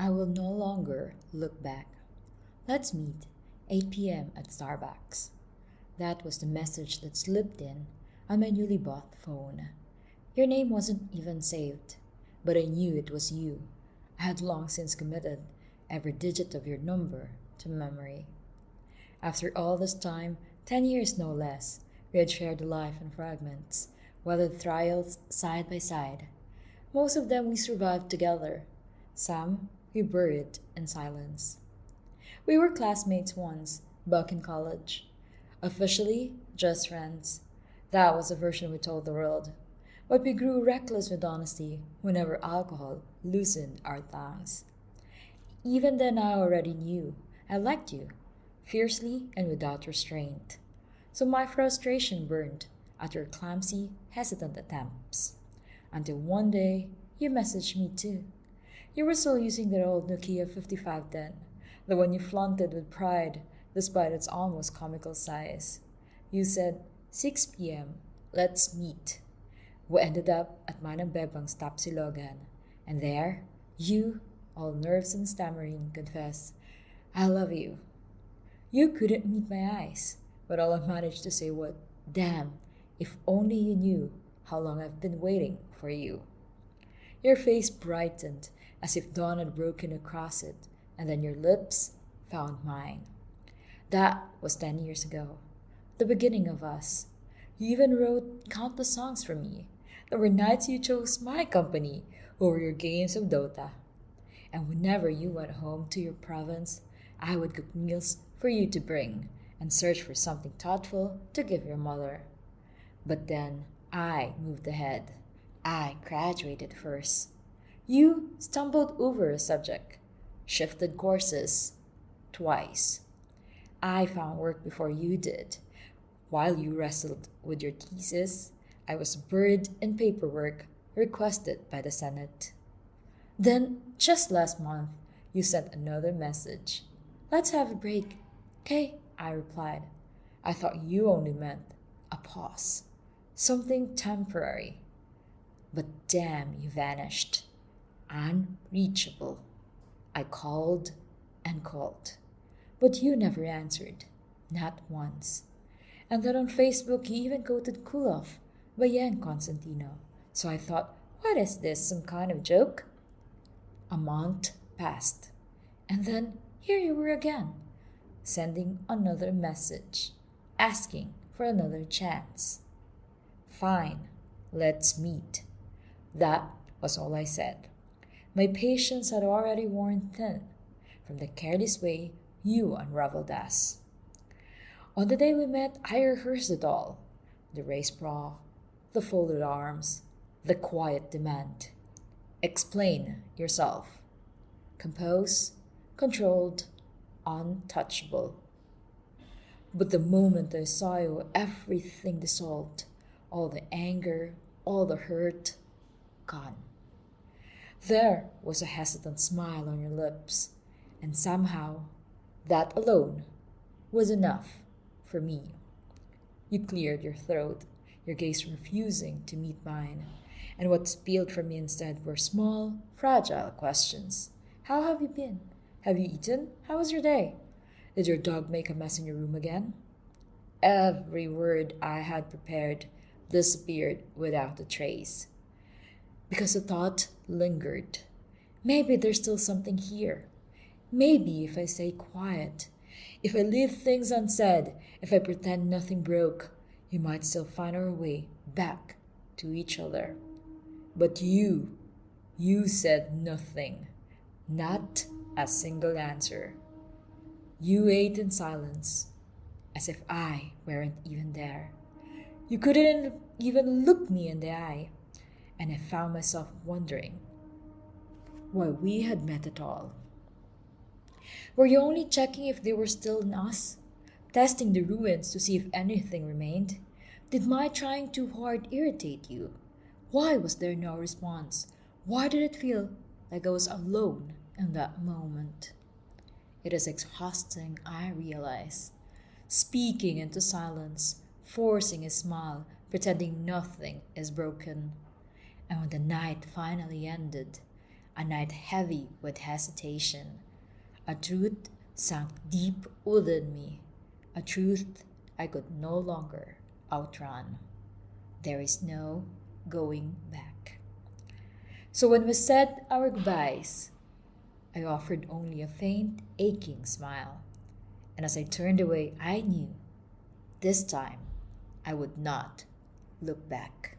I will no longer look back. Let's meet 8 p.m. at Starbucks. That was the message that slipped in on my newly bought phone. Your name wasn't even saved, but I knew it was you. I had long since committed every digit of your number to memory. After all this time, 10 years no less, we had shared life in fragments, weathered trials side by side. Most of them we survived together. Some we buried in silence. We were classmates once, back in college. Officially, just friends. That was the version we told the world. But we grew reckless with honesty whenever alcohol loosened our tongues. Even then, I already knew I liked you, fiercely and without restraint. So my frustration burned at your clumsy, hesitant attempts. Until one day, you messaged me too. You were still using that old Nokia 5510, the one you flaunted with pride despite its almost comical size. You said, 6 p.m., let's meet. We ended up at Manang Bebang's Tapsilogan, and there, you, all nerves and stammering, confessed, I love you. You couldn't meet my eyes, but all I managed to say was, damn, if only you knew how long I've been waiting for you. Your face brightened as if dawn had broken across it, and then your lips found mine. That was 10 years ago, the beginning of us. You even wrote countless songs for me. There were nights you chose my company over your games of Dota. And whenever you went home to your province, I would cook meals for you to bring and search for something thoughtful to give your mother. But then I moved ahead. I graduated first. You stumbled over a subject, shifted courses twice. I found work before you did. While you wrestled with your thesis, I was buried in paperwork requested by the Senate. Then, just last month, you sent another message. Let's have a break. Okay, I replied. I thought you only meant a pause, something temporary. But damn, you vanished. Unreachable. I called and called, but you never answered, not once. And then on Facebook, you even quoted Kulov by Yan Constantino. So I thought, what is this, some kind of joke? A month passed, and then here you were again, sending another message, asking for another chance. Fine, let's meet. That was all I said. My patience had already worn thin from the careless way you unraveled us. On the day we met, I rehearsed it all. The race bra, the folded arms, the quiet demand. Explain yourself. Compose, controlled, untouchable. But the moment I saw you, everything dissolved. All the anger, all the hurt, gone. There was a hesitant smile on your lips, and somehow that alone was enough for me. You cleared your throat, your gaze refusing to meet mine, and what spilled from me instead were small, fragile questions. How have you been? Have you eaten? How was your day? Did your dog make a mess in your room again? Every word I had prepared disappeared without a trace. Because the thought lingered. Maybe there's still something here. Maybe if I stay quiet, if I leave things unsaid, if I pretend nothing broke, we might still find our way back to each other. But you said nothing. Not a single answer. You ate in silence, as if I weren't even there. You couldn't even look me in the eye, and I found myself wondering why we had met at all. Were you only checking if they were still in us? Testing the ruins to see if anything remained? Did my trying too hard irritate you? Why was there no response? Why did it feel like I was alone in that moment? It is exhausting, I realize. Speaking into silence, forcing a smile, pretending nothing is broken. And when the night finally ended, a night heavy with hesitation. A truth sank deep within me, a truth I could no longer outrun. There is no going back. So when we said our goodbyes, I offered only a faint, aching smile. And as I turned away, I knew this time I would not look back.